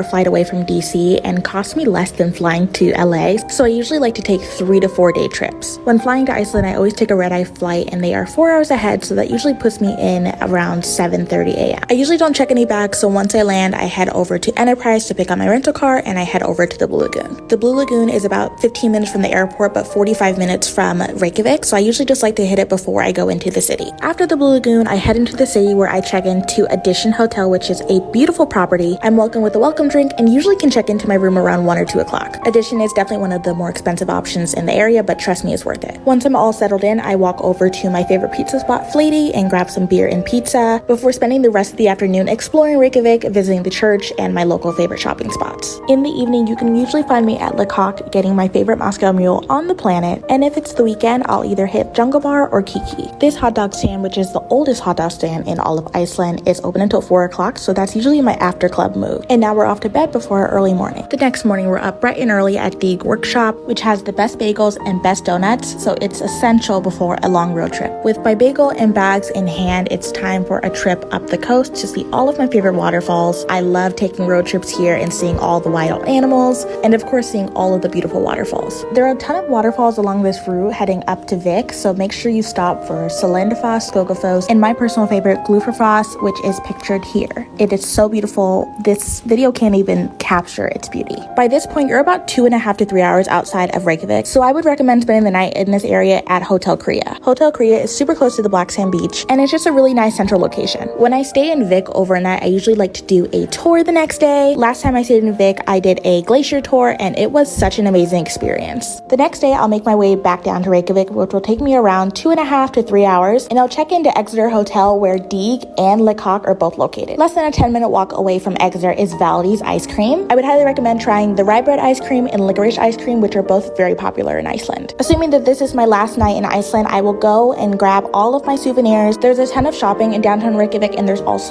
flight away from DC and cost me less than flying to LA, so I usually like to take 3 to 4 day trips. When flying to Iceland, I always take a red-eye flight and they are 4 hours ahead, so that usually puts me in around 7:30 a.m. I usually don't check any bags, so once I land, I head over to Enterprise to pick up my rental car and I head over to the Blue Lagoon. The Blue Lagoon is about 15 minutes from the airport, but 45 minutes from Reykjavik, so I usually just like to hit it before I go into the city. After the Blue Lagoon, I head into the city where I check into Edition Hotel, which is a beautiful property. I'm welcomed with a welcome drink and usually can check into my room around 1 or 2 o'clock. Edition is definitely one of the more expensive options in the area, but trust me, it's worth it. Once I'm all settled in, I walk over to my favorite pizza spot, Flatey, and grab some beer and pizza before spending the rest of the afternoon exploring Reykjavik, visiting the church, and my local favorite shopping spots. In the evening, you can usually find me at Le Coq getting my favorite Moscow Mule on the planet, and if it's the weekend, I'll either hit Jungle Bar or Kiki. This hot dog stand, which is the oldest hot dog stand in all of Iceland, is open until 4 o'clock, so that's usually my after club move. And now we're off to bed before our early morning. The next morning, we're up bright and early at the workshop, which has the best bagels and best donuts, so it's essential before a long road trip. With my bagel and bags in hand, it's time for a trip up the coast to see all of my favorite waterfalls. I love taking road trips here and seeing all the wild animals, and of course seeing all of the beautiful waterfalls. There are a ton of waterfalls along this route heading up to Vik, so make sure you stop for Solendafoss, Skogafoss, and my personal favorite, Glufafoss, which is pictured here. It is so beautiful. This video can't even capture its beauty. By this point, you're about 2.5 to 3 hours outside of Reykjavik, so I would recommend spending the night in this area at Hotel Krea. Hotel Krea is super close to the Black Sand Beach, and it's just a really nice central location. When I stay in Vik overnight, I usually like to do a tour the next day. Last time I stayed in Vik, I did a glacier tour, and it was such an amazing experience. The next day, I'll make my way back down to Reykjavik, which will take me around 2.5 to 3 hours, and I'll check into Exeter Hotel, where Deeg and Le Coq are both located. Less than a 10-minute walk away from Exeter is Valdi's Ice Cream. I would highly recommend trying the rye bread ice cream and licorice ice cream, which are both very popular in Iceland. Assuming that this is my last night in Iceland, I will go and grab all of my souvenirs. There's a ton of shopping in downtown Reykjavik, and there's also